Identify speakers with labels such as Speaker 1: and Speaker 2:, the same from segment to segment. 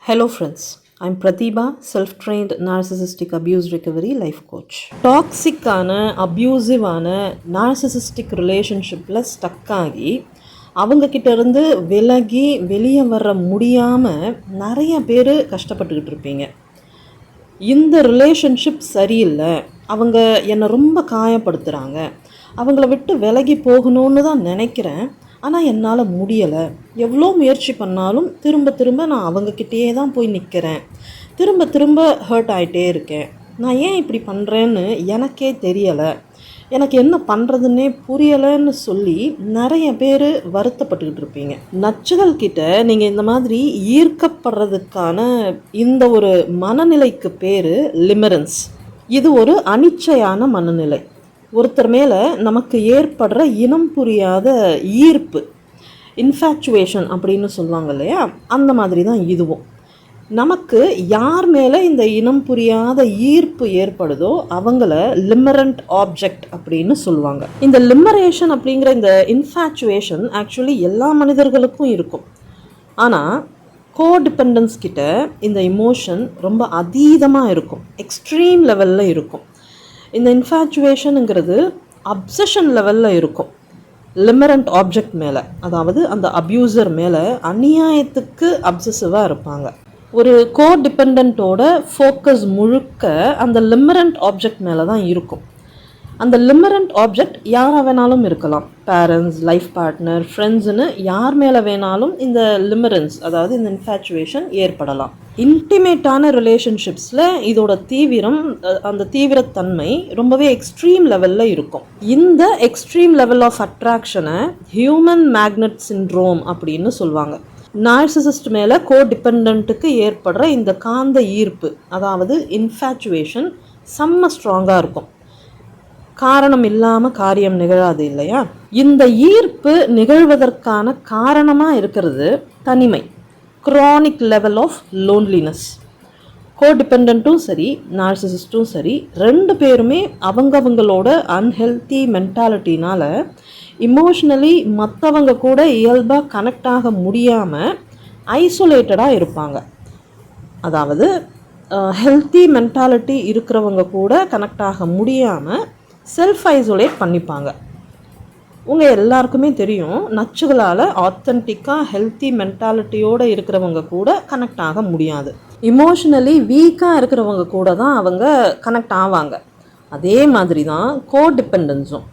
Speaker 1: Hello friends, I'm Pratibha, self-trained narcissistic abuse recovery life coach. டாக்ஸிக்கான அப்யூசிவான narcissistic ரிலேஷன்ஷிப்பில் stuck ஆகி அவங்கக்கிட்ட இருந்து விலகி வெளியே வர முடியாமல் நிறைய பேர் கஷ்டப்பட்டுக்கிட்டு இருப்பீங்க. இந்த ரிலேஷன்ஷிப் சரியில்லை, அவங்க என்னை ரொம்ப காயப்படுத்துகிறாங்க, அவங்கள விட்டு விலகி போகணுன்னு தான் நினைக்கிறேன், ஆனால் என்னால் முடியலை, எவ்வளோ முயற்சி பண்ணாலும் திரும்ப திரும்ப நான் அவங்கக்கிட்டேயே தான் போய் நிற்கிறேன், திரும்ப திரும்ப ஹர்ட் ஆகிட்டே இருக்கேன், நான் ஏன் இப்படி பண்ணுறேன்னு எனக்கே தெரியலை, எனக்கு என்ன பண்ணுறதுன்னே புரியலைன்னு சொல்லி நிறைய பேர் வருத்தப்பட்டுக்கிட்டு இருப்பீங்க. நச்சுகள் கிட்ட நீங்கள் இந்த மாதிரி ஈர்க்கப்படுறதுக்கான இந்த ஒரு மனநிலைக்கு பேர் லிமரன்ஸ். இது ஒரு அனிச்சையான மனநிலை. ஒருத்தர் மேலே நமக்கு ஏற்படுற இனம் புரியாத ஈர்ப்பு, இன்ஃபேக்சுவேஷன் அப்படின்னு சொல்லுவாங்க இல்லையா, அந்த மாதிரி தான் இதுவும். நமக்கு யார் மேலே இந்த இனம் புரியாத ஈர்ப்பு ஏற்படுதோ அவங்கள லிமரண்ட் ஆப்ஜெக்ட் அப்படின்னு சொல்லுவாங்க. இந்த லிமரேஷன் அப்படிங்கிற இந்த இன்ஃபேக்சுவேஷன் ஆக்சுவலி எல்லா மனிதர்களுக்கும் இருக்கும். ஆனால் கோடிபெண்டன்ஸ் கிட்ட இந்த இமோஷன் ரொம்ப அதீதமாக இருக்கும், எக்ஸ்ட்ரீம் லெவலில் இருக்கும். இந்த இன்ஃபேக்சுவேஷனுங்கிறது அப்சஷன் லெவலில் இருக்கும். லிமரண்ட் ஆப்ஜெக்ட் மேலே, அதாவது அந்த அப்யூசர் மேலே அநியாயத்துக்கு அப்சசிவாக இருப்பாங்க. ஒரு கோடிபெண்டன்ட்டோட ஃபோக்கஸ் முழுக்க அந்த லிமரண்ட் ஆப்ஜெக்ட் மேலே தான் இருக்கும். அந்த லிமரண்ட் ஆப்ஜெக்ட் யாராக வேணாலும் இருக்கலாம், பேரண்ட்ஸ், லைஃப் பார்ட்னர், ஃப்ரெண்ட்ஸுன்னு யார் மேலே வேணாலும் இந்த லிமரன்ஸ், அதாவது இந்த இன்ஃபேக்சுவேஷன் ஏற்படலாம். இன்டிமேட்டான ரிலேஷன்ஷிப்ஸில் இதோட தீவிரம், அந்த தீவிரத்தன்மை ரொம்பவே எக்ஸ்ட்ரீம் லெவலில் இருக்கும். இந்த எக்ஸ்ட்ரீம் லெவல் ஆஃப் அட்ராக்ஷனை ஹியூமன் மேக்னெட் சிண்ட்ரோம் அப்படின்னு சொல்லுவாங்க. நார்சிசிஸ்ட் மேலே கோடிபெண்டன்ட்டுக்கு ஏற்படுற இந்த காந்த ஈர்ப்பு, அதாவது இன்ஃபேக்சுவேஷன் செம்ம ஸ்ட்ராங்காக இருக்கும். காரணம் இல்லாமல் காரியம் நிகழாது இல்லையா? இந்த ஈர்ப்பு நிகழ்வதற்கான காரணமாக இருக்கிறது தனிமை, க்ரானிக் லெவல் ஆஃப் லோன்லினஸ். கோடிபெண்டன்ட்டும் சரி, நார்சிசிஸ்ட்டும் சரி, ரெண்டு பேருமே அவங்களோட அன்ஹெல்த்தி மென்டாலிட்டினால் இமோஷ்னலி மற்றவங்க கூட இயல்பாக கனெக்ட் ஆக முடியாமல் ஐசோலேட்டடாக இருப்பாங்க. அதாவது ஹெல்த்தி மென்டாலிட்டி இருக்கிறவங்க கூட கனெக்ட் ஆக முடியாமல் செல்ஃப் ஐசோலேட் பண்ணிப்பாங்க. உங்கள் எல்லாருக்குமே தெரியும், நச்சுகளால் ஆத்தென்டிக்காக ஹெல்த்தி மென்டாலிட்டியோடு இருக்கிறவங்க கூட கனெக்ட் ஆக முடியாது. இமோஷ்னலி வீக்காக இருக்கிறவங்க கூட தான் அவங்க கனெக்ட் ஆவாங்க. அதே மாதிரி தான் கோடிபெண்டன்ஸும்.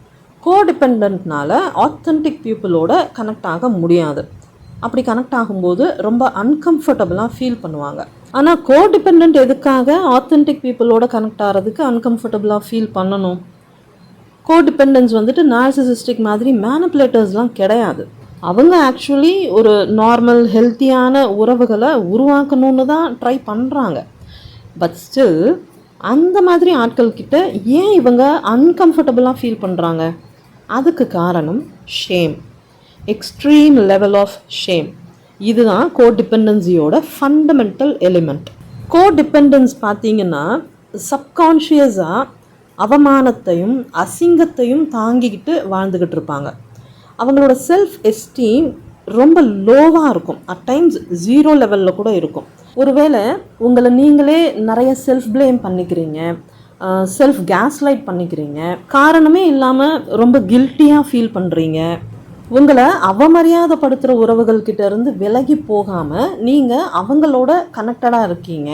Speaker 1: கோடிபெண்டன்ட்னால ஆத்தென்டிக் பீப்புளோட கனெக்ட் ஆக முடியாது. அப்படி கனெக்ட் ஆகும்போது ரொம்ப அன்கம்ஃபர்டபுளாக ஃபீல் பண்ணுவாங்க. ஆனால் கோடிபெண்டன்ட் எதுக்காக ஆத்தென்டிக் பீப்புளோட கனெக்ட் ஆகிறதுக்கு அன்கம்ஃபர்டபுளாக ஃபீல் பண்ணணும்? கோடிபெண்டன்ஸ் வந்துட்டு நார்சிசிஸ்டிக் மாதிரி மேனிப்புலேட்டர்ஸ்லாம் கிடையாது. அவங்க ஆக்சுவலி ஒரு நார்மல் ஹெல்த்தியான உறவுகளை உருவாக்கணும்னு தான் ட்ரை பண்ணுறாங்க. பட் ஸ்டில் அந்த மாதிரி ஆட்கள்கிட்ட ஏன் இவங்க அன்கம்ஃபர்டபுளாக ஃபீல் பண்ணுறாங்க? அதுக்கு காரணம் shame, extreme level of shame. இதுதான் கோடிபெண்டன்சியோட ஃபண்டமெண்டல் எலிமெண்ட். கோடிபெண்டன்ஸ் பார்த்தீங்கன்னா சப்கான்ஷியஸாக அவமானத்தையும் அசிங்கத்தையும் தாங்கிக்கிட்டு வாழ்ந்துக்கிட்டு இருப்பாங்க. அவங்களோட செல்ஃப் எஸ்டீம் ரொம்ப லோவாக இருக்கும், அட் டைம்ஸ் 0 லெவலில் கூட இருக்கும். ஒருவேளை உங்களை நீங்களே நிறைய செல்ஃப் ப்ளேம் பண்ணிக்கிறீங்க, செல்ஃப் கேஸ்லைட் பண்ணிக்கிறீங்க, காரணமே இல்லாமல் ரொம்ப கில்ட்டியாக ஃபீல் பண்ணுறீங்க, உங்களை அவமரியாதைப்படுத்துகிற உறவுகள்கிட்ட இருந்து விலகி போகாமல் நீங்கள் அவங்களோட கனெக்டடாக இருக்கீங்க,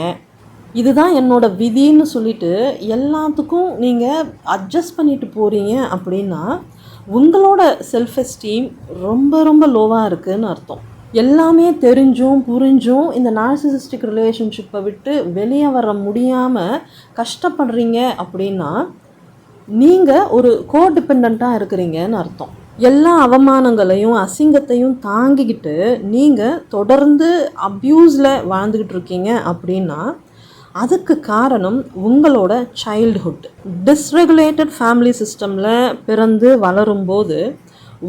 Speaker 1: இதுதான் என்னோட விதின்னு சொல்லிட்டு எல்லாத்துக்கும் நீங்கள் அட்ஜஸ்ட் பண்ணிட்டு போகிறீங்க அப்படின்னா உங்களோட செல்ஃப் எஸ்டீம் ரொம்ப ரொம்ப லோவாக இருக்குதுன்னு அர்த்தம். எல்லாமே தெரிஞ்சும் புரிஞ்சும் இந்த நார்சிசிஸ்டிக் ரிலேஷன்ஷிப்பை விட்டு வெளியே வர முடியாமல் கஷ்டப்படுறீங்க அப்படின்னா நீங்கள் ஒரு கோடிபெண்டண்ட்டாக இருக்கிறீங்கன்னு அர்த்தம். எல்லா அவமானங்களையும் அசிங்கத்தையும் தாங்கிக்கிட்டு நீங்கள் தொடர்ந்து அப்யூஸில் வாழ்ந்துக்கிட்டு இருக்கீங்க அப்படின்னா அதுக்கு காரணம் உங்களோட சைல்டுஹுட். டிஸ்ரெகுலேட்டட் ஃபேமிலி சிஸ்டமில் பிறந்து வளரும்போது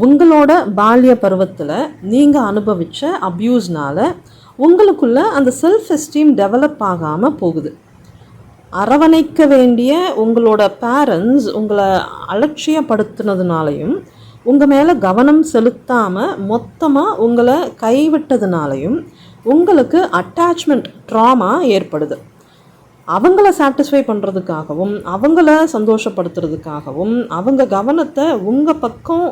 Speaker 1: உங்களோட பால்ய பருவத்தில் நீங்கள் அனுபவித்த அப்யூஸ்னால் உங்களுக்குள்ள அந்த செல்ஃப் எஸ்டீம் டெவலப் ஆகாமல் போகுது. அரவணைக்க வேண்டிய உங்களோட பேரண்ட்ஸ் உங்களை அலட்சியப்படுத்தினதுனாலையும் உங்கள் மேலே கவனம் செலுத்தாமல் மொத்தமாக உங்களை கைவிட்டதுனாலையும் உங்களுக்கு அட்டாச்மெண்ட் ட்ராமா ஏற்படுது. அவங்கள சாட்டிஸ்ஃபை பண்ணுறதுக்காகவும் அவங்கள சந்தோஷப்படுத்துறதுக்காகவும் அவங்க கவனத்தை உங்கள் பக்கம்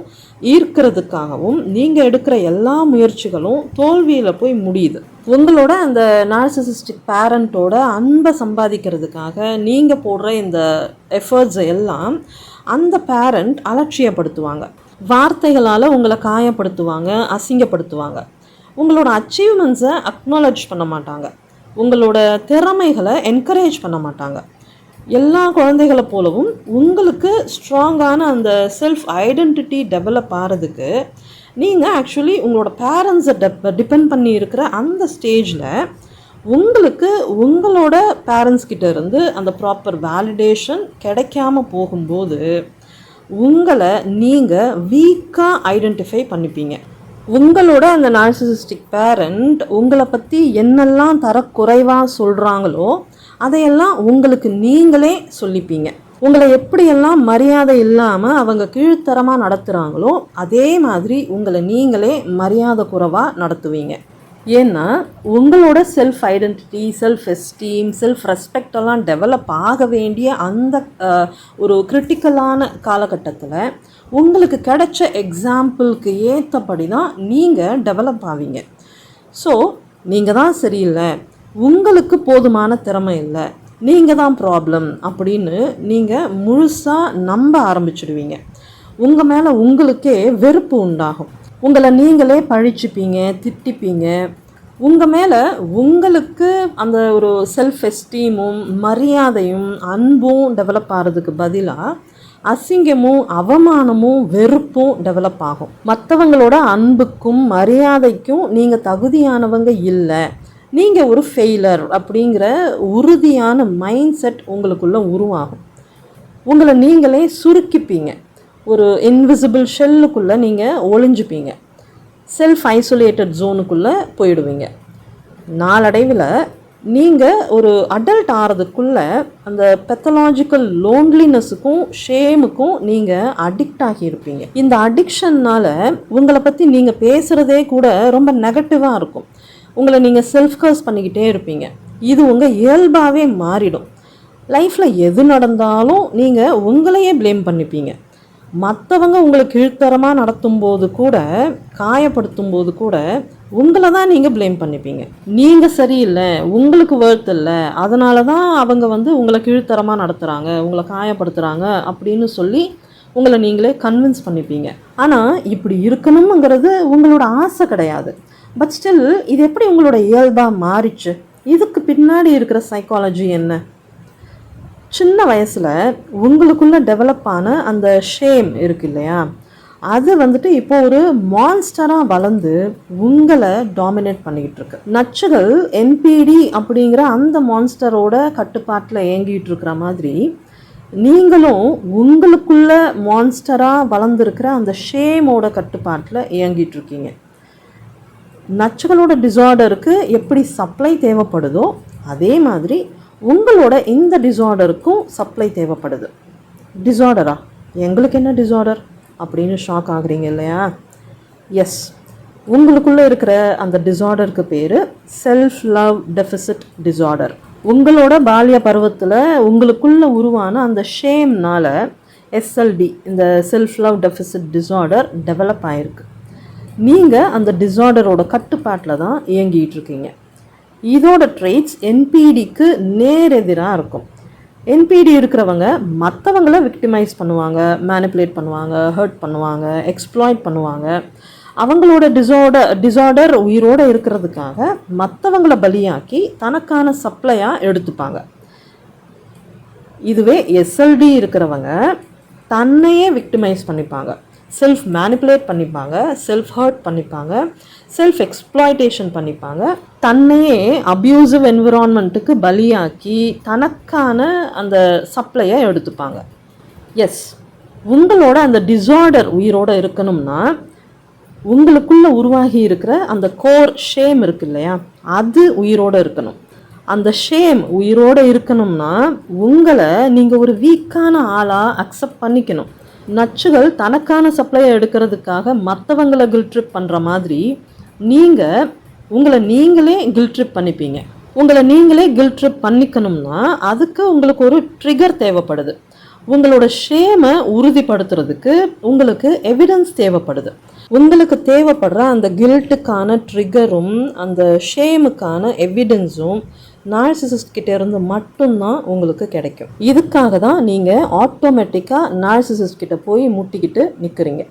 Speaker 1: ஈர்க்கிறதுக்காகவும் நீங்கள் எடுக்கிற எல்லா முயற்சிகளும் தோல்வியில் போய் முடியுது. உங்களோட அந்த நார்சிசிஸ்டிக் பேரண்ட்டோட அன்பை சம்பாதிக்கிறதுக்காக நீங்கள் போடுற இந்த எஃபர்ட்ஸை எல்லாம் அந்த பேரண்ட் அலட்சியப்படுத்துவாங்க. வார்த்தைகளால் உங்களை காயப்படுத்துவாங்க, அசிங்கப்படுத்துவாங்க. உங்களோட அச்சீவ்மெண்ட்ஸை அக்னாலஜ் பண்ண மாட்டாங்க. உங்களோட திறமைகளை என்கரேஜ் பண்ண மாட்டாங்க. எல்லா குழந்தைகளை போலவும் உங்களுக்கு ஸ்ட்ராங்கான அந்த செல்ஃப் ஐடென்டிட்டி டெவலப் ஆகிறதுக்கு நீங்கள் ஆக்சுவலி உங்களோட பேரண்ட்ஸை டிபெண்ட் பண்ணி இருக்கிற அந்த ஸ்டேஜில் உங்களுக்கு உங்களோட பேரண்ட்ஸ் கிட்ட இருந்து அந்த ப்ராப்பர் வேலிடேஷன் கிடைக்காம போகும்போது உங்களை நீங்கள் வீக்காக ஐடென்டிஃபை பண்ணிப்பீங்க. உங்களோட அந்த நார்சிசிஸ்டிக் பேரண்ட் உங்களை பற்றி என்னெல்லாம் தரக்குறைவாக சொல்கிறாங்களோ அதையெல்லாம் உங்களுக்கு நீங்களே சொல்லிப்பீங்க. உங்களை எப்படியெல்லாம் மரியாதை இல்லாமல் அவங்க கீழ்த்தரமாக நடத்துகிறாங்களோ அதே மாதிரி உங்களை நீங்களே மரியாதை குறைவாக நடத்துவீங்க. ஏன்னா உங்களோட self identity, self esteem, self ரெஸ்பெக்டெல்லாம் டெவலப் ஆக வேண்டிய அந்த ஒரு கிரிட்டிக்கலான காலகட்டத்தில் உங்களுக்கு கிடைச்ச எக்ஸாம்பிளுக்கு ஏற்றபடி தான் நீங்கள் டெவலப் ஆவீங்க. ஸோ நீங்கள் தான் சரியில்லை, உங்களுக்கு போதுமான திறமை இல்லை, நீங்கள் தான் ப்ராப்ளம் அப்படின்னு நீங்கள் முழுசாக நம்ப ஆரம்பிச்சிடுவீங்க. உங்கள் மேலே உங்களுக்கே வெறுப்பு உண்டாகும். உங்களை நீங்களே பழிச்சுப்பீங்க, திட்டிப்பீங்க. உங்கள் மேலே உங்களுக்கு அந்த ஒரு செல்ஃப் எஸ்டீமும் மரியாதையும் அன்பும் டெவலப் ஆகிறதுக்கு பதிலாக அசிங்கமும் அவமானமும் வெறுப்பும் டெவலப் ஆகும். மற்றவங்களோட அன்புக்கும் மரியாதைக்கும் நீங்கள் தகுதியானவங்க இல்லை, நீங்கள் ஒரு ஃபெயிலர் அப்படிங்கிற உறுதியான மைண்ட் செட் உங்களுக்குள்ளே உருவாகும். உங்களை நீங்களே சுருக்கிப்பீங்க. ஒரு இன்விசிபிள் ஷெல்லுக்குள்ளே நீங்கள் ஒளிஞ்சுப்பீங்க. செல்ஃப் ஐசோலேட்டட் ஜோனுக்குள்ளே போயிடுவீங்க. நாளடைவில் நீங்கள் ஒரு அடல்ட் ஆகிறதுக்குள்ளே அந்த பெத்தலாஜிக்கல் லோன்லினஸுக்கும் ஷேமுக்கும் நீங்கள் அடிக்ட் ஆகியிருப்பீங்க. இந்த அடிக்ஷன்னால் உங்களை பற்றி நீங்கள் பேசுகிறதே கூட ரொம்ப நெகட்டிவாக இருக்கும். உங்களை நீங்கள் செல்ஃப் கர்ஸ் பண்ணிக்கிட்டே இருப்பீங்க. இது உங்கள் இயல்பாகவே மாறிடும். லைஃப்பில் எது நடந்தாலும் நீங்கள் உங்களையே ப்ளேம் பண்ணிப்பீங்க. மற்றவங்க உங்களை கீழ்த்தரமாக நடத்தும்போது கூட, காயப்படுத்தும் போது கூட உங்களை தான் நீங்கள் ப்ளேம் பண்ணிப்பீங்க. நீங்கள் சரியில்லை, உங்களுக்கு வொர்த் இல்லை, அதனால தான் அவங்க உங்களை கீழ்த்தரமாக நடத்துகிறாங்க, உங்களை காயப்படுத்துகிறாங்க அப்படின்னு சொல்லி உங்களை நீங்களே கன்வின்ஸ் பண்ணிப்பீங்க. ஆனால் இப்படி இருக்கணுங்கிறது உங்களோட ஆசை கிடையாது. பட் ஸ்டில் இது எப்படி உங்களோட இயல்பாக மாறிச்சு? இதுக்கு பின்னாடி இருக்கிற சைக்காலஜி என்ன? சின்ன வயசில் உங்களுக்குள்ளே டெவலப் ஆன அந்த ஷேம் இருக்கு இல்லையா, அது இப்போ ஒரு மான்ஸ்டராக வளர்ந்து உங்களை டாமினேட் பண்ணிக்கிட்டு இருக்கு. நச்சுகள் என்பிடி அப்படிங்கிற அந்த மான்ஸ்டரோட கட்டுப்பாட்டில் இயங்கிட்டு இருக்கிற மாதிரி நீங்களும் உங்களுக்குள்ள மான்ஸ்டராக வளர்ந்துருக்கிற அந்த ஷேமோட கட்டுப்பாட்டில் இயங்கிட்டு இருக்கீங்க. நச்சுகளோட டிசார்டருக்கு எப்படி சப்ளை தேவைப்படுதோ அதே மாதிரி உங்களோட இந்த டிசார்டருக்கும் சப்ளை தேவைப்படுது. டிசார்டரா? எங்களுக்கு என்ன டிசார்டர் அப்படின்னு ஷாக் ஆகுறீங்க இல்லையா? எஸ், உங்களுக்குள்ளே இருக்கிற அந்த டிசார்டருக்கு பேர் செல்ஃப் லவ் டெஃபிசிட் டிசார்டர். உங்களோட பால்ய பருவத்தில் உங்களுக்குள்ளே உருவான அந்த ஷேம்னால் எஸ்எல்டி, இந்த self love deficit disorder develop ஆகிருக்கு. நீங்கள் அந்த டிசார்டரோட கட்டுப்பாட்டில் தான் இயங்கிட்டு இருக்கீங்க. இதோட ட்ரெய்ட்ஸ் என்பிடிக்கு நேரெதிராக இருக்கும். என்பிடி இருக்கிறவங்க மற்றவங்கள விக்டிமைஸ் பண்ணுவாங்க, மேனிப்புலேட் பண்ணுவாங்க, ஹர்ட் பண்ணுவாங்க, எக்ஸ்ப்ளாய்ட் பண்ணுவாங்க. அவங்களோட டிசார்டர் உயிரோடு இருக்கிறதுக்காக மற்றவங்கள பலியாக்கி தனக்கான சப்ளையாக எடுத்துப்பாங்க. இதுவே எஸ்எல்டி இருக்கிறவங்க தன்னையே விக்டிமைஸ் பண்ணிப்பாங்க, செல்ஃப் மேனிப்புலேட் பண்ணிப்பாங்க, செல்ஃப் ஹர்ட் பண்ணிப்பாங்க, செல்ஃப் எக்ஸ்ப்ளாய்டேஷன் பண்ணிப்பாங்க. தன்னையே அப்யூசிவ் என்விரான்மெண்ட்டுக்கு பலியாக்கி தனக்கான அந்த சப்ளையை எடுத்துப்பாங்க. எஸ், உங்களோட அந்த டிசார்டர் உயிரோடு இருக்கணும்னா உங்களுக்குள்ளே உருவாகி இருக்கிற அந்த கோர் ஷேம் இருக்கு இல்லையா, அது உயிரோடு இருக்கணும். அந்த ஷேம் உயிரோடு இருக்கணும்னா உங்களை நீங்கள் ஒரு வீக்கான ஆளாக அக்செப்ட் பண்ணிக்கணும். நச்சுகள் தனக்கான சப்ளையை எடுக்கிறதுக்காக மற்றவங்களை கில்ட் ட்ரிப் பண்ணுற மாதிரி நீங்கள் உங்களை நீங்களே கில்ட் ட்ரிப் பண்ணிப்பீங்க. உங்களை நீங்களே கில்ட் ட்ரிப் பண்ணிக்கணும்னா அதுக்கு உங்களுக்கு ஒரு ட்ரிகர் தேவைப்படுது. உங்களோட ஷேமை உறுதிப்படுத்துறதுக்கு உங்களுக்கு எவிடன்ஸ் தேவைப்படுது. உங்களுக்கு தேவைப்படுற அந்த கில்ட்டுக்கான ட்ரிகரும் அந்த ஷேமுக்கான எவிடன்ஸும் நார்சிசிஸ்ட் கிட்ட இருந்து மட்டும்தான் உங்களுக்கு கிடைக்கும். இதுக்காக தான் நீங்கள் ஆட்டோமேட்டிக்காக நார்சிசிஸ்ட் கிட்ட போய் முட்டிக்கிட்டு நிற்கிறீங்க.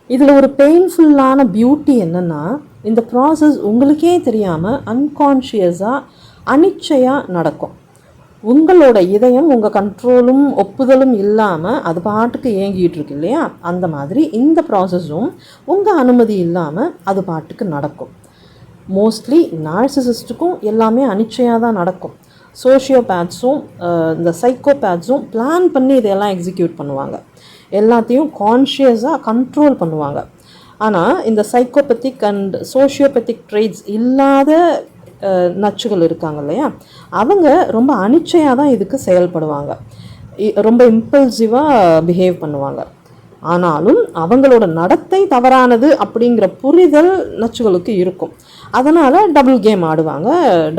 Speaker 1: இதில் ஒரு பெயின்ஃபுல்லான பியூட்டி என்னென்னா, இந்த ப்ராசஸ் உங்களுக்கே தெரியாமல் அன்கான்ஷியஸாக அனிச்சையாக நடக்கும். உங்களோட இதயம் உங்கள் கண்ட்ரோலும் ஒப்புதலும் இல்லாமல் அது பாட்டுக்கு இயங்கிட்டு இருக்கு இல்லையா, அந்த மாதிரி இந்த ப்ராசஸும் உங்கள் அனுமதி இல்லாமல் அது பாட்டுக்கு நடக்கும். மோஸ்ட்லி நார்சிசிஸ்ட்டுக்கும் எல்லாமே அனிச்சையாக தான் நடக்கும். சோஷியோபேத்ஸும் இந்த சைக்கோபேத்ஸும் பிளான் பண்ணி இதையெல்லாம் எக்ஸிக்யூட் பண்ணுவாங்க. எல்லாத்தையும் கான்ஷியஸாக கண்ட்ரோல் பண்ணுவாங்க. ஆனால் இந்த சைக்கோபெத்திக் அண்ட் சோஷியோபெத்திக் ட்ரெய்ட்ஸ் இல்லாத நச்சுகள் இருக்காங்க இல்லையா, அவங்க ரொம்ப அனிச்சையாக தான் இதுக்கு செயல்படுவாங்க. ரொம்ப இம்பல்சிவாக பிஹேவ் பண்ணுவாங்க. ஆனாலும் அவங்களோட நடத்தை தவறானது அப்படிங்கிற புரிதல் நச்சுகளுக்கு இருக்கும். அதனால் டபுள் கேம் ஆடுவாங்க,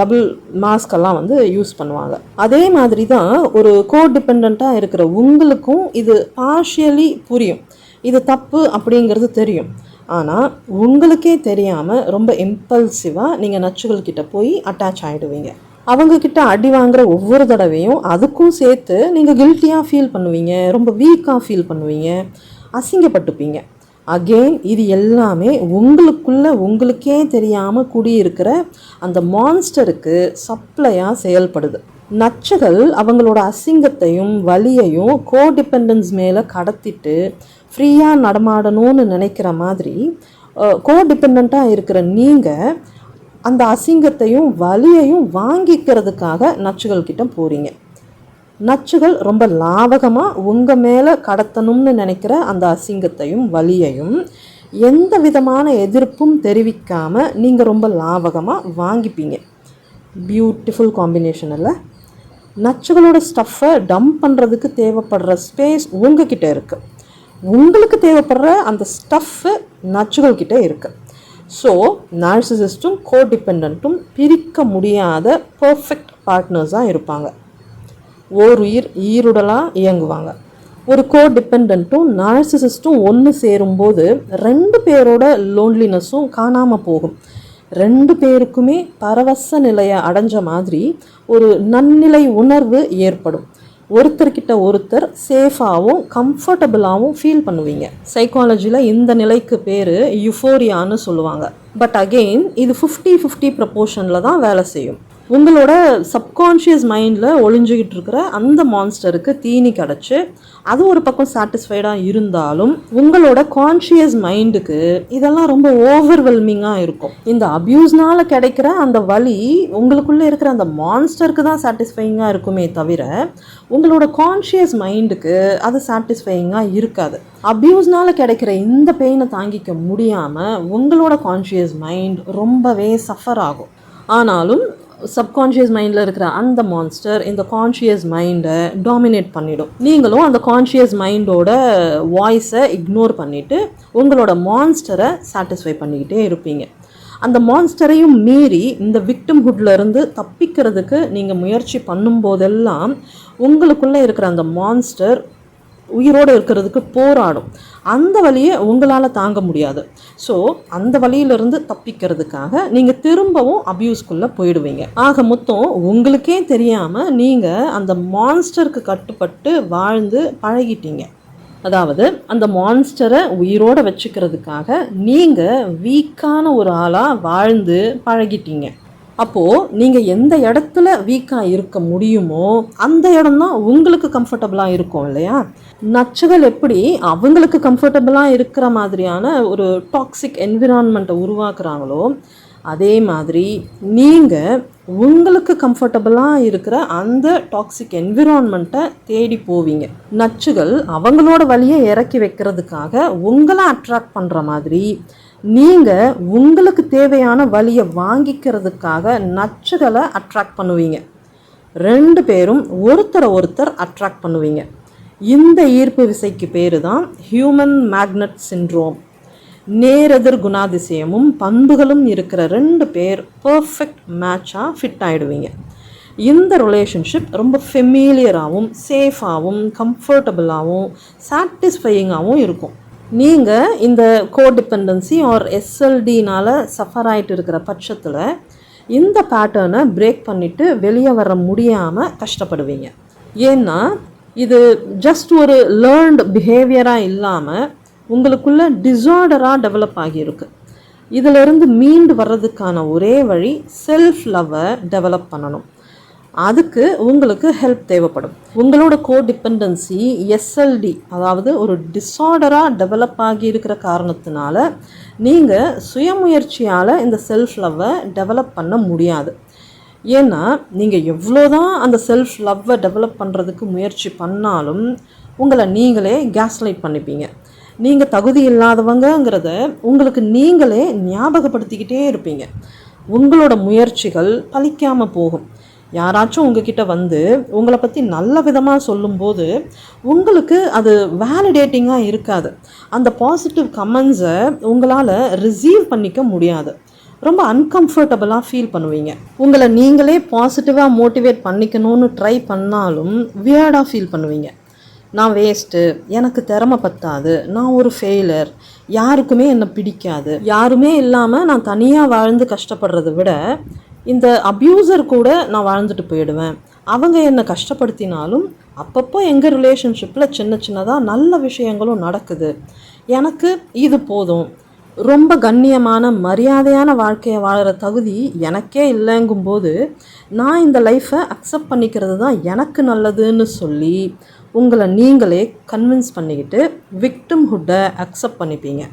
Speaker 1: டபுள் மாஸ்கெல்லாம் யூஸ் பண்ணுவாங்க. அதே மாதிரி தான் ஒரு கோடிபெண்டாக இருக்கிற உங்களுக்கும் இது பார்ஷியலி புரியும். இது தப்பு அப்படிங்கிறது தெரியும். ஆனால் உங்களுக்கே தெரியாமல் ரொம்ப இம்பல்சிவாக நீங்கள் நச்சுகள்கிட்ட போய் அட்டாச் ஆகிடுவீங்க. அவங்கக்கிட்ட அடி வாங்குகிற ஒவ்வொரு தடவையும் அதுக்கும் சேர்த்து நீங்கள் கில்ட்டியாக ஃபீல் பண்ணுவீங்க, ரொம்ப வீக்காக ஃபீல் பண்ணுவீங்க, அசிங்கப்பட்டுப்பீங்க. அகெயின் இது எல்லாமே உங்களுக்கே தெரியாமல் குடியிருக்கிற அந்த மான்ஸ்டருக்கு சப்ளையாக செயல்படுது. நச்சுகள் அவங்களோட அசிங்கத்தையும் வலியையும் கோடிபெண்டன்ஸ் மேலே கடத்திட்டு ஃப்ரீயாக நடமாடணும்னு நினைக்கிற மாதிரி கோடிபெண்டாக இருக்கிற நீங்கள் அந்த அசிங்கத்தையும் வலியையும் வாங்கிக்கிறதுக்காக நச்சுகள்கிட்ட போகிறீங்க. நச்சுகள் ரொம்ப லாவகமாக உங்கள் மேலே கடத்தணும்னு நினைக்கிற அந்த அசிங்கத்தையும் வலியையும் எந்த விதமான எதிர்ப்பும் தெரிவிக்காமல் நீங்கள் ரொம்ப லாவகமாக வாங்கிப்பீங்க. பியூட்டிஃபுல் காம்பினேஷன் இல்லை? நச்சுகளோட ஸ்டஃப்பை டம்ப் பண்ணுறதுக்கு தேவைப்படுற ஸ்பேஸ் உங்ககிட்ட இருக்குது. உங்களுக்கு தேவைப்படுற அந்த ஸ்டஃப்பு நச்சுகள்கிட்ட இருக்குது. ஸோ நார்சிசிஸ்ட்டும் கோடிபெண்டன்ட்டும் பிரிக்க முடியாத பர்ஃபெக்ட் பார்ட்னர்ஸாக இருப்பாங்க. ஓருயிர் ஈருடலாக இயங்குவாங்க. ஒரு கோடிபெண்டன்ட்டும் நார்சிசிஸ்ட்டும் ஒன்று சேரும்போது 2 பேரோட லோன்லினஸும் காணாமல் போகும். 2 பேருக்குமே பரவச நிலையை அடைஞ்ச மாதிரி ஒரு நன்னிலை உணர்வு ஏற்படும். ஒருத்தர்கிட்ட ஒருத்தர் சேஃபாகவும் கம்ஃபர்டபுளாகவும் ஃபீல் பண்ணுவீங்க. சைக்காலஜியில் இந்த நிலைக்கு பேர் யுஃபோரியான்னு சொல்லுவாங்க. பட் அகெயின் இது 50-50 ப்ரப்போர்ஷனில் தான் வேலை செய்யும். உங்களோட சப்கான்ஷியஸ் மைண்டில் ஒளிஞ்சிக்கிட்டு இருக்கிற அந்த மான்ஸ்டருக்கு தீனி கிடச்சி அது ஒரு பக்கம் சாட்டிஸ்ஃபைடாக இருந்தாலும் உங்களோட கான்ஷியஸ் மைண்டுக்கு இதெல்லாம் ரொம்ப ஓவர்வெல்மிங்காக இருக்கும். இந்த அப்யூஸ்னால் கிடைக்கிற அந்த வலி உங்களுக்குள்ளே இருக்கிற அந்த மான்ஸ்டருக்கு தான் சாட்டிஸ்ஃபைங்காக இருக்குமே தவிர உங்களோட கான்ஷியஸ் மைண்டுக்கு அது சாட்டிஸ்ஃபைங்காக இருக்காது. அப்யூஸ்னால் கிடைக்கிற இந்த பெயினை தாங்கிக்க முடியாமல் உங்களோட கான்ஷியஸ் மைண்ட் ரொம்பவே சஃபர் ஆகும். ஆனாலும் சப்கான்ஷியஸ் மைண்டில் இருக்கிற அந்த மான்ஸ்டர் இந்த கான்ஷியஸ் மைண்டை டாமினேட் பண்ணிடும். நீங்களும் அந்த கான்ஷியஸ் மைண்டோட வாய்ஸை இக்னோர் பண்ணிவிட்டு உங்களோட மான்ஸ்டரை சாட்டிஸ்ஃபை பண்ணிக்கிட்டே இருப்பீங்க. அந்த மான்ஸ்டரையும் மீறி இந்த விக்டிம்ஹுட்லேருந்து தப்பிக்கிறதுக்கு நீங்கள் முயற்சி பண்ணும்போதெல்லாம் உங்களுக்குள்ளே இருக்கிற அந்த மான்ஸ்டர் உயிரோடு இருக்கிறதுக்கு போராடும். அந்த வலியை உங்களால் தாங்க முடியாது. ஸோ அந்த வலியிலிருந்து தப்பிக்கிறதுக்காக நீங்கள் திரும்பவும் அப்யூஸ்குள்ளே போயிடுவீங்க. ஆக மொத்தம் உங்களுக்கே தெரியாமல் நீங்கள் அந்த மான்ஸ்டருக்கு கட்டுப்பட்டு வாழ்ந்து பழகிட்டீங்க. அதாவது அந்த மான்ஸ்டரை உயிரோடு வச்சுக்கிறதுக்காக நீங்கள் வீக்கான ஒரு ஆளாக வாழ்ந்து பழகிட்டீங்க. அப்போது நீங்கள் எந்த இடத்துல வீக்காக இருக்க முடியுமோ அந்த இடம்தான் உங்களுக்கு கம்ஃபர்டபுளாக இருக்கும் இல்லையா? நச்சுகள் எப்படி அவங்களுக்கு கம்ஃபர்டபுளாக இருக்கிற மாதிரியான ஒரு டாக்ஸிக் என்விரான்மெண்ட்டை உருவாக்குறாங்களோ அதே மாதிரி நீங்கள் உங்களுக்கு கம்ஃபர்டபுளாக இருக்கிற அந்த டாக்ஸிக் என்விரான்மெண்ட்டை தேடி போவீங்க. நச்சுகள் அவங்களோட வழியை இறக்கி வைக்கிறதுக்காக உங்களை அட்ராக்ட் பண்ணுற மாதிரி நீங்கள் உங்களுக்கு தேவையான வழியை வாங்கிக்கிறதுக்காக நச்சுகளை அட்ராக்ட் பண்ணுவீங்க. 2 பேரும் ஒருத்தர் அட்ராக்ட் பண்ணுவீங்க. இந்த ஈர்ப்பு விசைக்கு பேர் தான் ஹியூமன் மேக்னட் சிண்ட்ரோம். நேரெதிர் குணாதிசயமும் பண்புகளும் இருக்கிற 2 பேர் பர்ஃபெக்ட் மேட்சாக ஃபிட் ஆகிடுவீங்க. இந்த ரிலேஷன்ஷிப் ரொம்ப ஃபெமிலியராகவும் சேஃபாகவும் கம்ஃபர்டபுளாகவும் சாட்டிஸ்ஃபையிங்காகவும் இருக்கும். நீங்கள் இந்த கோடிபெண்டன்சி ஆர் எஸ்எல்டினால் சஃபர் ஆகிட்டு இருக்கிற பட்சத்தில் இந்த பேட்டர்னை பிரேக் பண்ணிவிட்டு வெளியே வர முடியாமல் கஷ்டப்படுவீங்க. ஏன்னா இது ஜஸ்ட் ஒரு லேர்ன்டு பிஹேவியராக இல்லாமல் உங்களுக்குள்ள டிஸார்டராக டெவலப் ஆகியிருக்கு. இதிலிருந்து மீண்டு வர்றதுக்கான ஒரே வழி செல்ஃப் லவ்வை டெவலப் பண்ணணும். அதுக்கு உங்களுக்கு ஹெல்ப் தேவைப்படும். உங்களோட கோடிபெண்டன்சி எஸ்எல்டி, அதாவது ஒரு டிஸார்டராக டெவலப் ஆகி இருக்கிற காரணத்தினால நீங்கள் சுயமுயற்சியால் இந்த செல்ஃப் லவ்வை டெவலப் பண்ண முடியாது. ஏன்னா நீங்கள் எவ்வளோதான் அந்த செல்ஃப் லவ்வை டெவலப் பண்ணுறதுக்கு முயற்சி பண்ணாலும் உங்களை நீங்களே கேஸ்லைட் பண்ணிப்பீங்க. நீங்கள் தகுதி இல்லாதவங்கிறத உங்களுக்கு நீங்களே ஞாபகப்படுத்திக்கிட்டே இருப்பீங்க. உங்களோட முயற்சிகள் பலிக்காமல் போகும். யாராச்சும் உங்ககிட்ட வந்து உங்களை பற்றி நல்ல விதமாக சொல்லும்போது உங்களுக்கு அது வேலிடேட்டிங்காக இருக்காது. அந்த பாசிட்டிவ் கமெண்ட்ஸை உங்களால் ரிசீவ் பண்ணிக்க முடியாது. ரொம்ப அன்கம்ஃபர்டபுளாக ஃபீல் பண்ணுவீங்க. உங்களை நீங்களே பாசிட்டிவாக மோட்டிவேட் பண்ணிக்கணும்னு ட்ரை பண்ணாலும் வியர்டாக ஃபீல் பண்ணுவீங்க. நான் வேஸ்ட்டு, எனக்கு திறமை பத்தாது, நான் ஒரு ஃபெயிலர், யாருக்குமே என்னை பிடிக்காது, யாருமே இல்லாமல் நான் தனியாக வாழ்ந்து கஷ்டப்படுறதை விட இந்த அப்யூசர் கூட நான் வாழ்ந்துட்டு போயிடுவேன். அவங்க என்னை கஷ்டப்படுத்தினாலும் அப்பப்போ எங்கள் ரிலேஷன்ஷிப்பில் சின்ன சின்னதாக நல்ல விஷயங்களும் நடக்குது. எனக்கு இது போதும். ரொம்ப கண்ணியமான மரியாதையான வாழ்க்கையை வாழற தகுதி எனக்கே இல்லைங்கும்போது நான் இந்த லைஃப்பை அக்செப்ட் பண்ணிக்கிறது தான் எனக்கு நல்லதுன்னு சொல்லி உங்களை நீங்களே கன்வின்ஸ் பண்ணிக்கிட்டு விக்டிம்ஹுட்டை அக்செப்ட் பண்ணிப்பீங்க.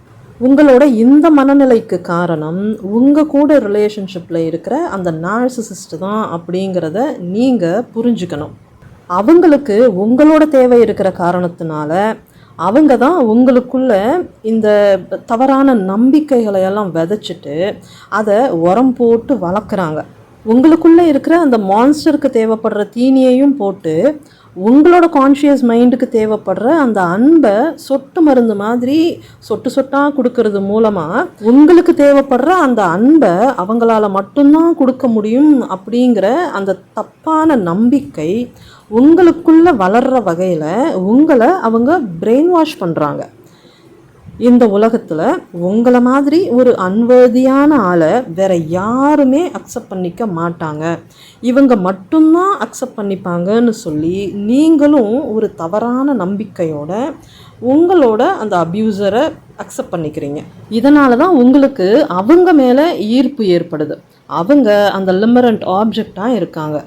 Speaker 1: உங்களோட இந்த மனநிலைக்கு காரணம் உங்கள் கூட ரிலேஷன்ஷிப்பில் இருக்கிற அந்த நார்சிசிஸ்ட் தான் அப்படிங்கிறத நீங்கள் புரிஞ்சுக்கணும். அவங்களுக்கு உங்களோட தேவை இருக்கிற காரணத்தினால அவங்க தான் உங்களுக்குள்ள இந்த தவறான நம்பிக்கைகளை எல்லாம் விதைச்சிட்டு அதை உரம் போட்டு வளர்க்குறாங்க. உங்களுக்குள்ளே இருக்கிற அந்த மான்ஸ்டருக்கு தேவைப்படுற தீனியையும் போட்டு உங்களோட கான்ஷியஸ் மைண்டுக்கு தேவைப்படுற அந்த அன்பை சொட்டு மருந்து மாதிரி சொட்டு சொட்டாக கொடுக்கறது மூலமாக உங்களுக்கு தேவைப்படுற அந்த அன்பை அவங்களால மட்டும்தான் கொடுக்க முடியும் அப்படிங்கிற அந்த தப்பான நம்பிக்கை உங்களுக்குள்ள வளர்கிற வகையில் உங்களை அவங்க பிரெயின் வாஷ் பண்ணுறாங்க. இந்த உலகத்தில் உங்களை மாதிரி ஒரு அன்வர்தியான ஆளை வேற யாருமே அக்செப்ட் பண்ணிக்க மாட்டாங்க, இவங்க மட்டும்தான் அக்செப்ட் பண்ணிப்பாங்கன்னு சொல்லி நீங்களும் ஒரு தவறான நம்பிக்கையோட உங்களோட அந்த அப்யூசரை அக்செப்ட் பண்ணிக்கிறீங்க. இதனால தான் உங்களுக்கு அவங்க மேலே ஈர்ப்பு ஏற்படுது. அவங்க அந்த லிமரண்ட் ஆப்ஜெக்டாக இருக்காங்க.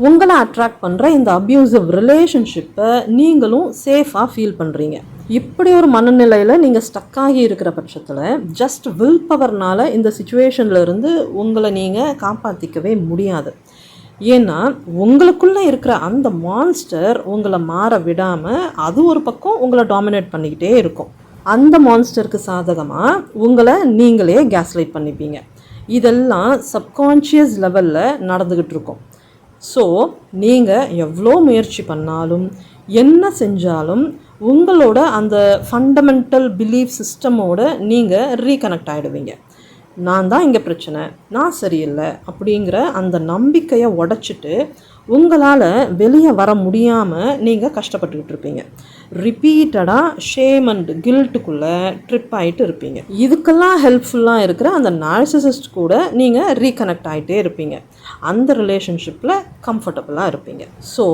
Speaker 1: உங்களை அட்ராக்ட் பண்ணுற இந்த அப்யூசிவ் ரிலேஷன்ஷிப்பை நீங்களும் சேஃபாக ஃபீல் பண்ணுறீங்க. இப்படி ஒரு மனநிலையில் நீங்கள் ஸ்டக் ஆகி இருக்கிற பட்சத்தில் ஜஸ்ட் வில் பவர்னால் இந்த சிச்சுவேஷனில் இருந்து உங்களை நீங்கள் காப்பாற்றிக்கவே முடியாது. ஏன்னா உங்களுக்குள்ளே இருக்கிற அந்த மான்ஸ்டர் உங்களை மாற விடாமல் அது ஒரு பக்கம் உங்களை டாமினேட் பண்ணிக்கிட்டே இருக்கும். அந்த மான்ஸ்டருக்கு சாதகமாக உங்களை நீங்களே கேஸ்லைட் பண்ணிப்பீங்க. இதெல்லாம் சப்கான்ஷியஸ் லெவலில் நடந்துக்கிட்டு இருக்கும். ஸோ நீங்கள் எவ்வளோ முயற்சி பண்ணாலும் என்ன செஞ்சாலும் உங்களோட அந்த ஃபண்டமெண்டல் பிலீஃப் சிஸ்டமோட நீங்கள் ரீகனெக்ட் ஆகிடுவீங்க. நான் தான் இங்கே பிரச்சனை, நான் சரியில்லை அப்படிங்கிற அந்த நம்பிக்கையை உடைச்சிட்டு உங்களால் வெளியே வர முடியாமல் நீங்கள் கஷ்டப்பட்டுக்கிட்டு இருப்பீங்க. ரிப்பீட்டடாக ஷேம் அண்ட் கில்ட்டுக்குள்ளே ட்ரிப் ஆகிட்டு இருப்பீங்க. இதுக்கெல்லாம் ஹெல்ப்ஃபுல்லாக இருக்கிற அந்த நார்சிசிஸ்ட் கூட நீங்கள் ரீகனெக்ட் ஆகிட்டே இருப்பீங்க. அந்த ரிலேஷன்ஷிப்பில் கம்ஃபர்டபுளாக இருப்பீங்க. ஸோ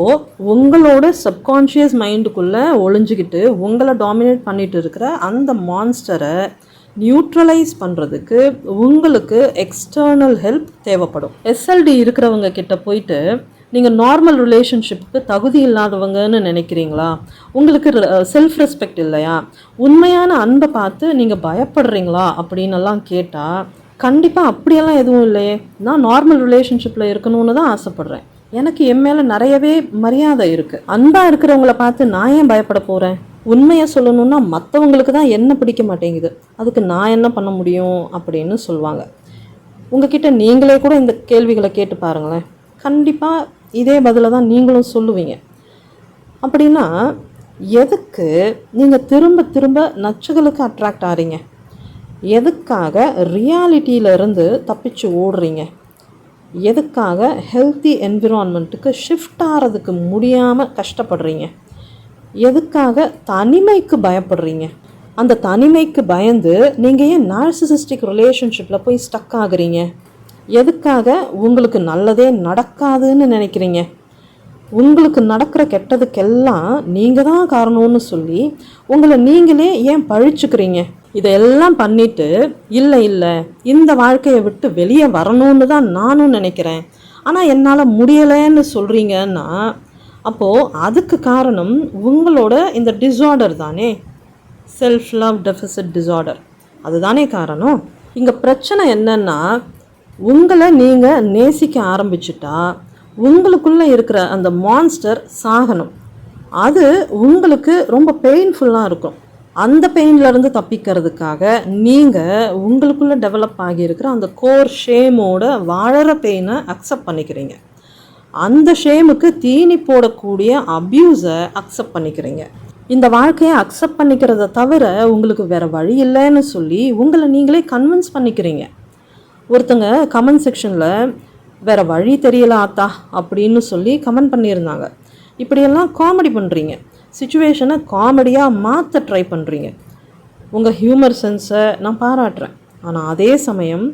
Speaker 1: உங்களோட சப்கான்ஷியஸ் மைண்டுக்குள்ளே ஒளிஞ்சிக்கிட்டு உங்களை டாமினேட் பண்ணிட்டு இருக்கிற அந்த மான்ஸ்டரை நியூட்ரலைஸ் பண்ணுறதுக்கு உங்களுக்கு எக்ஸ்டர்னல் ஹெல்ப் தேவைப்படும். எஸ்எல்டி இருக்கிறவங்க கிட்ட போயிட்டு நீங்கள் நார்மல் ரிலேஷன்ஷிப்புக்கு தகுதி இல்லாதவங்கன்னு நினைக்கிறீங்களா? உங்களுக்கு செல்ஃப் ரெஸ்பெக்ட் இல்லையா? உண்மையான அன்பை பார்த்து நீங்கள் பயப்படுறீங்களா அப்படின்னெல்லாம் கேட்டால் கண்டிப்பாக அப்படியெல்லாம் எதுவும் இல்லையே, நான் நார்மல் ரிலேஷன்ஷிப்பில் இருக்கணும்னு தான் ஆசைப்பட்றேன், எனக்கு என் மேலே நிறையவே மரியாதை இருக்குது, அன்பாக இருக்கிறவங்கள பார்த்து நான் ஏன் பயப்பட போகிறேன்? உண்மையை சொல்லணுன்னா மற்றவங்களுக்கு தான் என்ன பிடிக்க மாட்டேங்குது, அதுக்கு நான் என்ன பண்ண முடியும் அப்படின்னு சொல்லுவாங்க. உங்ககிட்ட நீங்களே கூட இந்த கேள்விகளை கேட்டு பாருங்களேன், கண்டிப்பாக இதே பதிலை தான் நீங்களும் சொல்லுவீங்க. அப்படின்னா எதுக்கு நீங்கள் திரும்ப திரும்ப நச்சுகளுக்கு அட்ராக்ட் ஆகிறீங்க? எதுக்காக ரியாலிட்டியிலேருந்து தப்பிச்சு ஓடுறீங்க? எதுக்காக ஹெல்த்தி என்விரான்மெண்ட்டுக்கு ஷிஃப்ட் ஆகிறதுக்கு முடியாமல் கஷ்டப்படுறீங்க? எதுக்காக தனிமைக்கு பயப்படுறீங்க? அந்த தனிமைக்கு பயந்து நீங்கள் ஏன் நார்சிசிஸ்டிக் ரிலேஷன்ஷிப்பில் போய் ஸ்டக் ஆகுறீங்க? எதுக்காக உங்களுக்கு நல்லதே நடக்காதுன்னு நினைக்கிறீங்க? உங்களுக்கு நடக்கிற கெட்டதுக்கெல்லாம் நீங்கள் தான் காரணம்னு சொல்லி உங்களை நீங்களே ஏன் பழிச்சுக்கிறீங்க? இதெல்லாம் பண்ணிவிட்டு இல்லை இந்த வாழ்க்கையை விட்டு வெளியே வரணும்னு தான் நானும் நினைக்கிறேன், ஆனால் என்னால் முடியலைன்னு சொல்கிறீங்கன்னா அப்போது அதுக்கு காரணம் உங்களோட இந்த டிஸார்டர் தானே, செல்ஃப் லவ் டெஃபிசிட் டிஸார்டர். அதுதானே காரணம். இங்கே பிரச்சனை என்னன்னா, உங்களை நீங்கள் நேசிக்க ஆரம்பிச்சிட்டா உங்களுக்குள்ளே இருக்கிற அந்த மான்ஸ்டர் சாகணும். அது உங்களுக்கு ரொம்ப பெயின்ஃபுல்லாக இருக்கும். அந்த பெயின்லேருந்து தப்பிக்கிறதுக்காக நீங்கள் உங்களுக்குள்ளே டெவலப் ஆகியிருக்கிற அந்த கோர் ஷேமோட வாழற பெயினை அக்செப்ட் பண்ணிக்கிறீங்க. அந்த ஷேமுக்கு தீனி போடக்கூடிய அப்யூஸை அக்செப்ட் பண்ணிக்கிறீங்க. இந்த வாழ்க்கையை அக்செப்ட் பண்ணிக்கிறத தவிர உங்களுக்கு வேறு வழி இல்லைன்னு சொல்லி உங்களை நீங்களே கன்வின்ஸ் பண்ணிக்கிறீங்க. ஒருத்தங்க கமெண்ட் செக்ஷனில் வேறு வழி தெரியல ஆத்தா அப்படின்னு சொல்லி கமெண்ட் பண்ணியிருந்தாங்க. இப்படியெல்லாம் காமெடி பண்ணுறீங்க, சிச்சுவேஷனை காமெடியாக மாற்ற ட்ரை பண்ணுறீங்க. உங்கள் ஹியூமர் சென்ஸை நான் பாராட்டுறேன், ஆனால் அதே சமயம்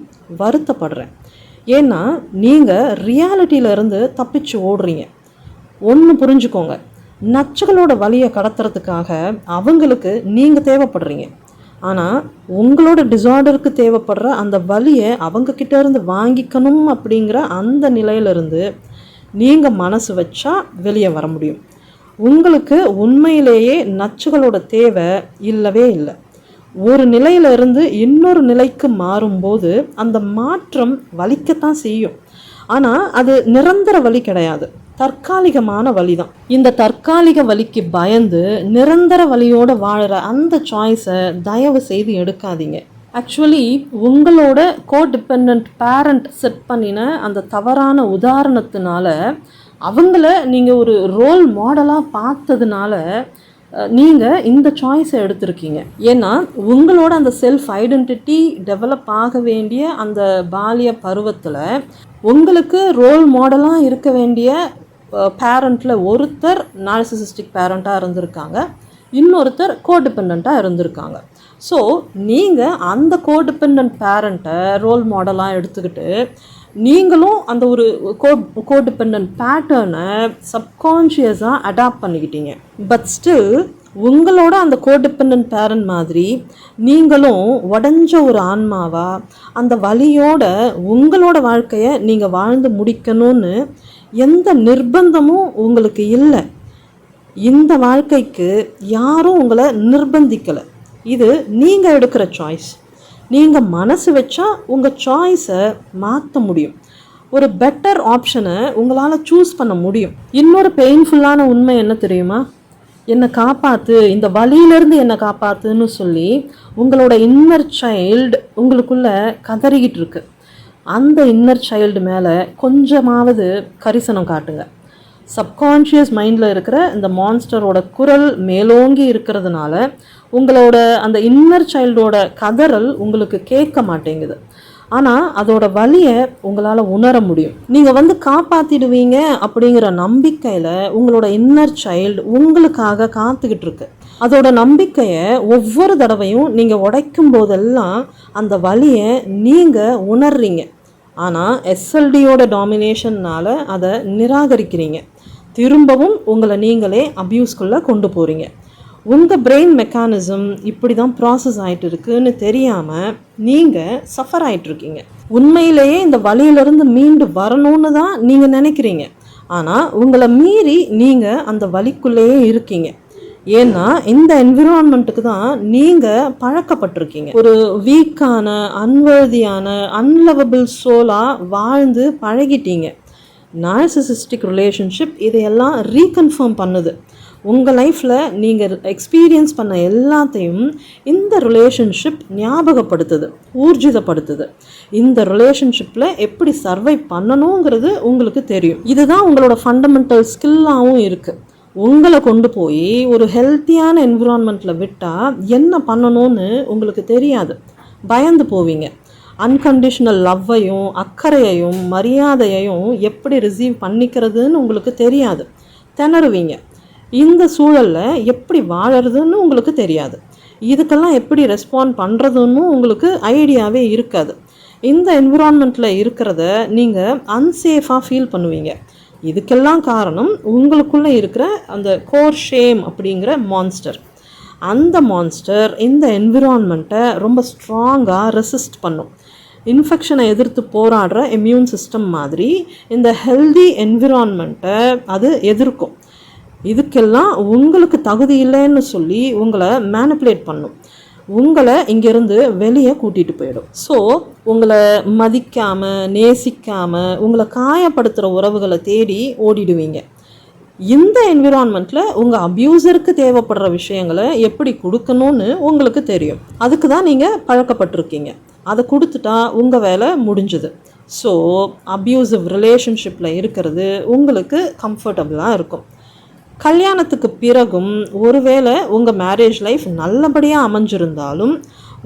Speaker 1: வருத்தப்படுறேன். ஏன்னா நீங்கள் ரியாலிட்டியிலேருந்து தப்பிச்சு ஓடுறீங்க. ஒன்று புரிஞ்சுக்கோங்க, நச்சுகளோட வலியை கடத்துறதுக்காக அவங்களுக்கு நீங்கள் தேவைப்படுறீங்க. ஆனால் உங்களோட டிஸார்டருக்கு தேவைப்படுற அந்த வலியை அவங்கக்கிட்ட இருந்து வாங்கிக்கணும் அப்படிங்கிற அந்த நிலையிலிருந்து நீங்கள் மனசு வச்சா வெளியே வர முடியும். உங்களுக்கு உண்மையிலேயே நச்சுகளோட தேவை இல்லவே இல்லை. ஒரு நிலையிலிருந்து இன்னொரு நிலைக்கு மாறும்போது அந்த மாற்றம் வலிக்கத்தான் செய்யும். ஆனால் அது நிரந்தர வலி கிடையாது, தற்காலிகமான வலி தான். இந்த தற்காலிக வலிக்கு பயந்து நிரந்தர வலியோடு வாழற அந்த சாய்ஸை தயவு செய்து எடுக்காதீங்க. ஆக்சுவலி உங்களோட கோடிபெண்டன்ட் பேரண்ட் செட் பண்ணின அந்த தவறான உதாரணத்தினால அவங்கள நீங்கள் ஒரு ரோல் மாடலாக பார்த்ததுனால நீங்கள் இந்த சாய்ஸை எடுத்திருக்கீங்க. ஏன்னா உங்களோட அந்த செல்ஃப் ஐடென்டிட்டி டெவலப் ஆக வேண்டிய அந்த பாலிய பருவத்தில் உங்களுக்கு ரோல் மாடலாக இருக்க வேண்டிய பேரண்ட்டில் ஒருத்தர் நார்சிசிஸ்டிக் பேரண்ட்டாக இருந்திருக்காங்க, இன்னொருத்தர் கோடிபெண்டண்ட்டாக இருந்திருக்காங்க. ஸோ நீங்கள் அந்த கோடிபெண்டன்ட் பேரண்ட்டை ரோல் மாடலாக எடுத்துக்கிட்டு நீங்களும் அந்த ஒரு கோடிபெண்டன்ட் பேட்டர்னை சப்கான்ஷியஸாக அடாப்ட் பண்ணிக்கிட்டீங்க. பட் ஸ்டில் உங்களோட அந்த கோடிபெண்டன்ட் பேரண்ட் மாதிரி நீங்களும் உடஞ்ச ஒரு ஆன்மாவா அந்த வலியோட உங்களோட வாழ்க்கையை நீங்கள் வாழ்ந்து முடிக்கணும்னு எந்த நிர்பந்தமும் உங்களுக்கு இல்லை. இந்த வாழ்க்கைக்கு யாரும் உங்களை நிர்பந்திக்கலை. இது நீங்கள் எடுக்கிற சாய்ஸ். நீங்கள் மனசு வச்சா உங்கள் சாய்ஸை மாற்ற முடியும். ஒரு பெட்டர் ஆப்ஷனை உங்களால் சூஸ் பண்ண முடியும். இன்னொரு பெயின்ஃபுல்லான உண்மை என்ன தெரியுமா? என்னை காப்பாற்று, இந்த வலியிலேருந்து என்னை காப்பாற்றுன்னு சொல்லி உங்களோட இன்னர் சைல்டு உங்களுக்குள்ளே கதறிக்கிட்டு இருக்கு. அந்த இன்னர் சைல்டு மேலே கொஞ்சமாவது கரிசனம் காட்டுங்க. சப்கான்ஷியஸ் மைண்டில் இருக்கிற இந்த மான்ஸ்டரோட குரல் மேலோங்கி இருக்கிறதுனால உங்களோட அந்த இன்னர் சைல்டோட கதறல் உங்களுக்கு கேட்க மாட்டேங்குது. ஆனால் அதோட வலியை உங்களால் உணர முடியும். நீங்கள் காப்பாற்றிடுவீங்க அப்படிங்கிற நம்பிக்கையில் உங்களோட இன்னர் சைல்டு உங்களுக்காக காத்துக்கிட்டு இருக்கு. அதோட நம்பிக்கையை ஒவ்வொரு தடவையும் நீங்கள் உடைக்கும் போதெல்லாம் அந்த வலியை நீங்கள் உணர்றீங்க. ஆனால் எஸ்எல்டியோட டாமினேஷன்னால் அதை நிராகரிக்கிறீங்க. திரும்பவும் உங்களை நீங்களே அப்யூஸ்குள்ளே கொண்டு போகிறீங்க. உங்கள் பிரெயின் மெக்கானிசம் இப்படி தான் ப்ராசஸ் ஆகிட்டு இருக்குன்னு தெரியாமல் நீங்கள் சஃபர் ஆகிட்டுருக்கீங்க. உண்மையிலேயே இந்த வலியிலேருந்து மீண்டு வரணும்னு தான் நீங்கள் நினைக்கிறீங்க. ஆனால் உங்களை மீறி நீங்கள் அந்த வலிக்குள்ளேயே இருக்கீங்க. ஏன்னா இந்த என்விரான்மெண்ட்டுக்கு தான் நீங்கள் பழக்கப்பட்டிருக்கீங்க. ஒரு வீக்கான, அன்வர்தியான, அன்லவபிள் சோலாக வாழ்ந்து பழகிட்டீங்க. நார்சிசிஸ்டிக் ரிலேஷன்ஷிப் இதையெல்லாம் ரீகன்ஃபார்ம் பண்ணுது. உங்கள் லைஃப்பில் நீங்கள் எக்ஸ்பீரியன்ஸ் பண்ண எல்லாத்தையும் இந்த ரிலேஷன்ஷிப் ஞாபகப்படுத்துது, ஊர்ஜிதப்படுத்துது. இந்த ரிலேஷன்ஷிப்பில் எப்படி சர்வை பண்ணணுங்கிறது உங்களுக்கு தெரியும். இதுதான் உங்களோட ஃபண்டமெண்டல் ஸ்கில்லாகவும் இருக்குது. உங்களை கொண்டு போய் ஒரு ஹெல்த்தியான என்விரான்மெண்ட்டில் விட்டால் என்ன பண்ணணும்னு உங்களுக்கு தெரியாது. பயந்து போவீங்க. அன்கண்டிஷனல் லவ்வையும் அக்கறையையும் மரியாதையையும் எப்படி ரிசீவ் பண்ணிக்கிறதுன்னு உங்களுக்கு தெரியாது, திணறுவீங்க. இந்த சூழலில் எப்படி வாழறதுன்னு உங்களுக்கு தெரியாது. இதுக்கெல்லாம் எப்படி ரெஸ்பாண்ட் பண்ணுறதுன்னு உங்களுக்கு ஐடியாவே இருக்காது. இந்த என்விரான்மெண்ட்டில் இருக்கிறத நீங்கள் அன்சேஃபாக ஃபீல் பண்ணுவீங்க. இதுக்கெல்லாம் காரணம் உங்களுக்குள்ளே இருக்கிற அந்த கோர் ஷேம் அப்படிங்கிற மான்ஸ்டர். அந்த மான்ஸ்டர் இந்த என்விரான்மெண்ட்டை ரொம்ப ஸ்ட்ராங்காக ரெசிஸ்ட் பண்ணும். இன்ஃபெக்ஷனை எதிர்த்து போராடுற இம்யூன் சிஸ்டம் மாதிரி இந்த ஹெல்தி என்விரான்மெண்ட்டை அது எதிர்க்கும். இதுக்கெல்லாம் உங்களுக்கு தகுதி இல்லைன்னு சொல்லி உங்களை மேனிப்புலேட் பண்ணும், உங்களை இங்கேருந்து வெளியே கூட்டிகிட்டு போயிடும். ஸோ உங்களை மதிக்காமல் நேசிக்காமல் உங்களை காயப்படுத்துகிற உறவுகளை தேடி ஓடிடுவீங்க. இந்த என்விரான்மெண்ட்டில் உங்கள் அப்யூசருக்கு தேவைப்படுற விஷயங்களை எப்படி கொடுக்கணும்னு உங்களுக்கு தெரியும். அதுக்கு தான் நீங்கள் பழக்கப்பட்டிருக்கீங்க. அதை கொடுத்துட்டா உங்கள் வேலை முடிஞ்சுது. ஸோ அப்யூசிவ் ரிலேஷன்ஷிப்பில் இருக்கிறது உங்களுக்கு கம்ஃபர்டபுளாக இருக்கும். கல்யாணத்துக்கு பிறகும் ஒருவேளை உங்கள் மேரேஜ் லைஃப் நல்லபடியாக அமைஞ்சிருந்தாலும்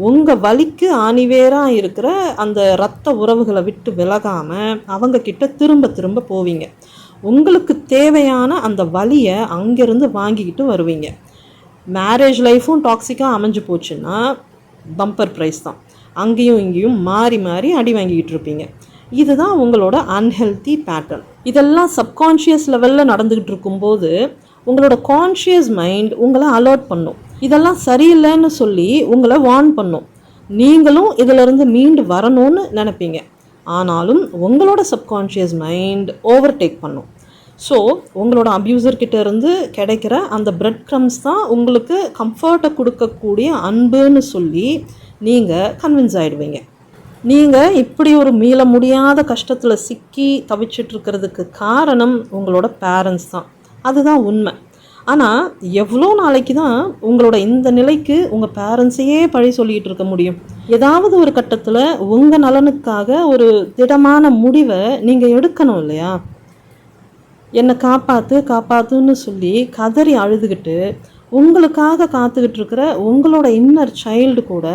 Speaker 1: உங்கள் வலிக்கு ஆணிவேராக இருக்கிற அந்த இரத்த உறவுகளை விட்டு விலகாமல் அவங்கக்கிட்ட திரும்ப திரும்ப போவீங்க. உங்களுக்கு தேவையான அந்த வலியை அங்கேருந்து வாங்கிக்கிட்டு வருவீங்க. மேரேஜ் லைஃப்பும் டாக்ஸிக்காக அமைஞ்சு போச்சுன்னா பம்பர் ப்ரைஸ் தான். அங்கேயும் இங்கேயும் மாறி மாறி அடி வாங்கிக்கிட்டு இருப்பீங்க. இதுதான் உங்களோட அன்ஹெல்தி பேட்டர்ன். இதெல்லாம் சப்கான்ஷியஸ் லெவலில் நடந்துக்கிட்டு இருக்கும்போது உங்களோட கான்ஷியஸ் மைண்ட் உங்களை அலர்ட் பண்ணும். இதெல்லாம் சரியில்லைன்னு சொல்லி உங்களை வார்ன் பண்ணும். நீங்களும் இதிலிருந்து மீண்டு வரணும்னு நினைப்பீங்க. ஆனாலும் உங்களோட சப்கான்ஷியஸ் மைண்ட் ஓவர்டேக் பண்ணும். ஸோ உங்களோட அப்யூசர்கிட்ட இருந்து கிடைக்கிற அந்த பிரெட் க்ரம்ஸ் தான் உங்களுக்கு கம்ஃபர்ட்டை கொடுக்கக்கூடிய அன்புன்னு சொல்லி நீங்கள் கன்வின்ஸ் ஆகிடுவீங்க. நீங்கள் இப்படி ஒரு மீள முடியாத கஷ்டத்தில் சிக்கி தவிச்சிட்ருக்கிறதுக்கு காரணம் உங்களோட பேரண்ட்ஸ் தான். அதுதான் உண்மை. ஆனால் எவ்வளோ நாளைக்கு தான் உங்களோட இந்த நிலைக்கு உங்கள் பேரண்ட்ஸையே பழி சொல்லிகிட்டு இருக்க முடியும்? ஏதாவது ஒரு கட்டத்தில் உங்கள் நலனுக்காக ஒரு திடமான முடிவை நீங்கள் எடுக்கணும் இல்லையா? என்னை காப்பாற்றுன்னு சொல்லி கதறி அழுதுகிட்டு உங்களுக்காக காத்துக்கிட்டு இருக்கிற உங்களோட இன்னர் சைல்டு கூட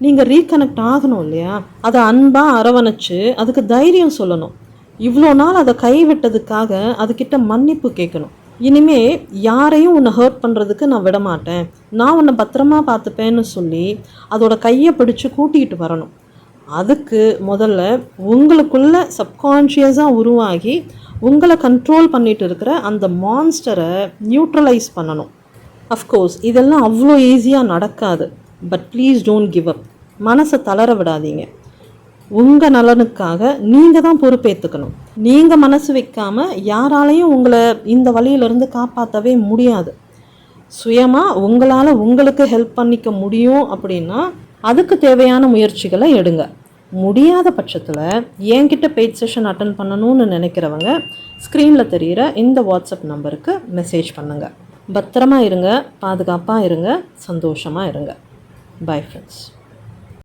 Speaker 1: நீங்கள் ரீகனெக்ட் ஆகணும் இல்லையா? அதை அன்பாக அரவணைச்சு அதுக்கு தைரியம் சொல்லணும். இவ்வளோ நாள் அதை கைவிட்டதுக்காக அதுக்கிட்ட மன்னிப்பு கேட்கணும். இனிமே யாரையும் உன்னை ஹர்ட் பண்ணுறதுக்கு நான் விட மாட்டேன், நான் உன்னை பத்திரமா பார்த்துப்பேன்னு சொல்லி அதோட கையை பிடிச்சி கூட்டிகிட்டு வரணும். அதுக்கு முதல்ல உங்களுக்குள்ள சப்கான்ஷியஸாக உருவாகி உங்களை கண்ட்ரோல் பண்ணிட்டு இருக்கிற அந்த மான்ஸ்டரை நியூட்ரலைஸ் பண்ணணும். அஃப்கோர்ஸ் இதெல்லாம் அவ்வளோ ஈஸியாக நடக்காது. But please don't give up. மனசை தளர விடாதீங்க. உங்கள் நலனுக்காக நீங்கள் தான் பொறுப்பேற்றுக்கணும். நீங்கள் மனசு வைக்காமல் யாராலையும் உங்களை இந்த வழியிலேருந்து காப்பாற்றவே முடியாது. சுயமாக உங்களால் உங்களுக்கு ஹெல்ப் பண்ணிக்க முடியும் அப்படின்னா அதுக்கு தேவையான முயற்சிகளை எடுங்க. முடியாத பட்சத்தில் என்கிட்ட பெய்ட் செஷன் அட்டன் பண்ணணும்னு நினைக்கிறவங்க ஸ்க்ரீனில் தெரிகிற இந்த வாட்ஸ்அப் நம்பருக்கு மெசேஜ் பண்ணுங்கள். பத்திரமா இருங்க, பாதுகாப்பாக இருங்க, சந்தோஷமாக இருங்க. Bye friends.